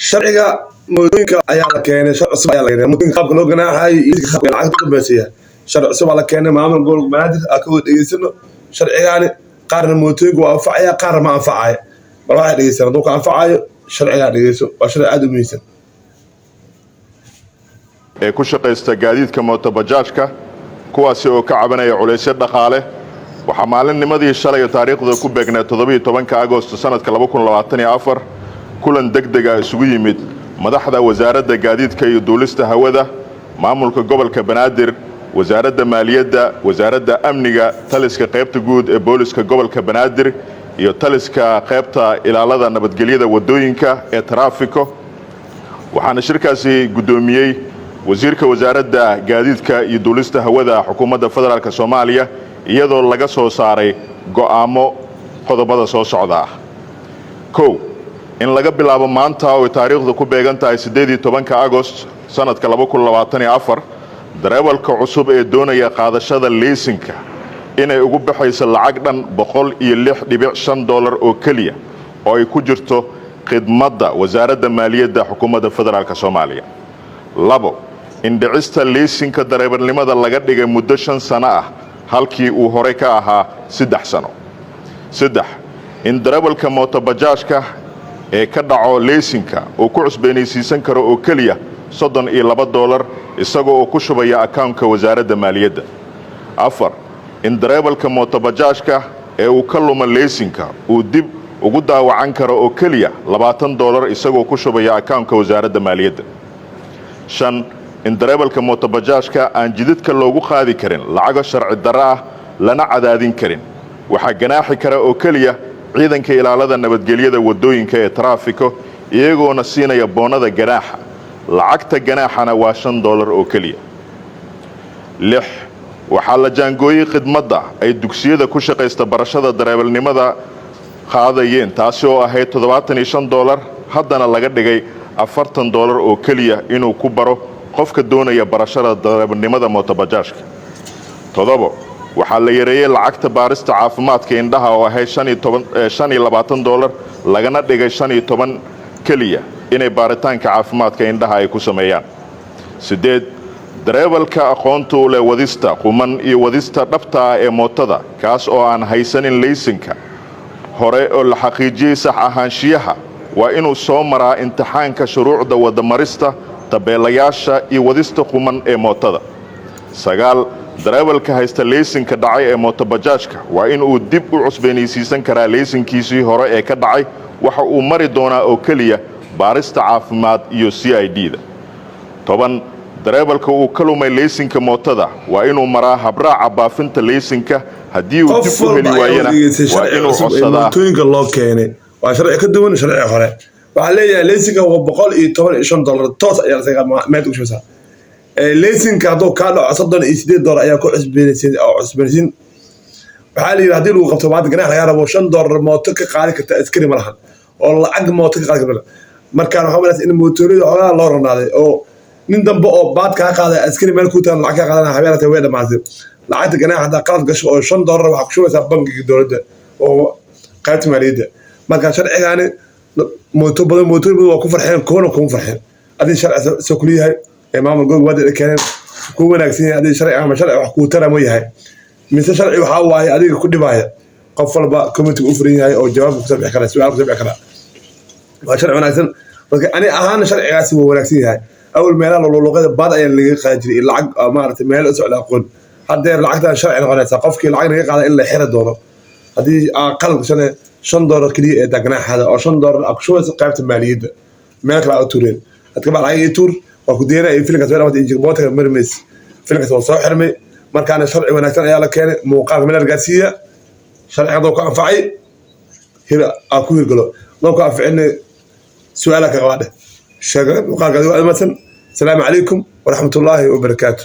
sharciga moodooyinka ayaa la keenay sharci cusub ayaa la keenay moodooyinka qaabka loo ganaaxay iyo qaabka lacagta u dambeysay sharci cusub ayaa la keenay maamul gobolka banaadir ka wada dhageysano sharcigaani qaarna moodooyinka waa anfacaya qaarna ma anfacaya bal waxa dhageysana dadka anfacayo sharciga dhageyso waa sharci aad u muhiimsan ee ku shaqeysta gaadiidka mooto bajaajka kuwaasi oo ka cabanaya culeysyo dhaqaale waxa maalinnimadii shalay taariikhda ku beegnaa 17 Agoosto sanadka 2024 kulan degdeg ah isugu yimid madaxda wasaaradda gaadiidka iyo duulista hawada maamulka gobolka Banaadir wasaaradda maaliyadda wasaaradda amniga taliska qaybta guud ee booliska gobolka Banaadir iyo taliska qaybta ilaalada nabadgelyada wadooyinka ee traafiko waxaana shirkaasi gudoomiyay wasiirka wasaaradda gaadiidka iyo duulista hawada xukuumadda federaalka Soomaaliya iyadoo laga soo saaray go'aamo qodobada soo socda in laga bilaabo maanta oo taariikhdu ku beegan tahay 18 Agoost sanadka 2024 darawalka cusub ee doonaya qaadashada leesinka inay ugu baxayso lacag dhan $106.5 oo kaliya oo ay ku jirto khidmadda wasaaradda maaliyadda xukuumadda federaalka Soomaaliya 2 in dhicista leesinka darawalnimada laga dhigay muddo 5 sano ah halkii uu hore ka ahaa 3 sano 3 in darawalka mooto bajaajka ee ka dhaco leesinka oo ku cusbeenaysiisan karo oo kaliya $32 isagoo oo ku shubaya account-ka wasaaradda maaliyadda 4 in darawalka mooto bajaajka ee uu ka luma leesinka uu dib ugu daawacan karo oo kaliya $20 isagoo ku shubaya account-ka wasaaradda maaliyadda 5 in darawalka mooto bajaajka aan jidadka loogu qaadi karin lacago sharci darro ah lana cadaadin karin waxa ganaaxi kara oo kaliya ciidanka ilaalada nabadgelyada wadooyinka ee traafiko iyagoona siinaya boonada ganaaxa lacagta ganaaxana waa $5 oo kaliya 6 waxa la jaangooyay khidmadda ay dugsiyada ku shaqeysta barashada darawalnimada qaadayeen taasi oo ahayd $75 haddana laga dhigay $40 oo kaliya inuu ku baro qofka doonaya barashada darawalnimada mooto bajaajka 7 waxaa la yareeyay lacagta baarista caafimaadka indhaha oo ahayd $25 lagana dhigay 15 kaliya inay baaritaanka caafimaadka indhaha ay ku sameeyaan 8 darawalka aqoonta u leh wadista quman iyo wadista dhabta ah ee mootada kaas oo aan haysanin leesinka hore oo la xaqiijiyay sax ahaanshiyaha waa inuu soo maraa imtixaanka shuruucda wadamarista tabeelayaasha iyo wadista quman ee mootada 9 darawalka haysta leesinka dhacay ee mooto bajaajka waa in uu dib u cusbeenaysiisan karaa leesinkiisii hore ee ka dhacay waxa uu mari doonaa oo kaliya baarista caafimaad iyo CID-da 10 darawalka uu ka lumay leesinka mootada waa inuu maraa habraaca baafinta leesinka haddii uu dib u heli waayana waa inuu codsadaa mootooyinka loo keenay waa sharci ka duwan sharci hore waxa leeyahay leesinka waa $115 toos ayaa laga meed u shubaa leesinka hadoo ka dhaco $38 ayaa ku cusbeenaysiin waxaa la yiraahdaa lagu qabto maanta ganaax laga rabo $5 mooto ka qaadi karta askari malahan oo lacag mooto ka qaadi karta markaan waxa maleeyaa in mootooyada xoolaha loo ranaaday oo nin dambe oo baad ka qaaday askari meel ku taan lacag ka qaadana habeenada way dhamaatay lacagta ganaax hadda qalad gasho oo $5 waxa ku shubaysaa bangiga dawladda oo qaybta maaliyadda marka sharcigaani mooto badan waa ku farxeen koona ku farxeen adii sharci soo kuliyahay maamul gobolka wada keenan ku wanaagsan yahay sharci ama sharci wax ku taramo yahay mise sharci waxa waaye adiga ku dhibaya qof walba committee u furan yahay oo jawaab ku sabix kara su'aal ku sabix kara waa sharci wanaagsan marka ani ahaan sharcigaasi waa wanaagsan yahay awal meelaha luqada baad ayaa laga qaadi jiray lacag maartay meel u socda aqoon hadda lacagta sharci noqonaysa qofkii lacag laga qaada in la xiro doono hadii qalad shanay $5 kaliya ee dagnaxada oo $5 aqshoos qaybta maaliyadda meel kala u tureen hadka baa ay tuur وكدينا فيلم كتير ما تيجي بوتها مرمز فيلم كتير صح حرمي مركان الشرع ونكتن يلا كان موقع من الجنسية شرع ذوق أنفعي هنا أكون يقولوا ذوق أنفعنا سؤالك غواده شغل موقع مثلا السلام عليكم ورحمة الله وبركاته.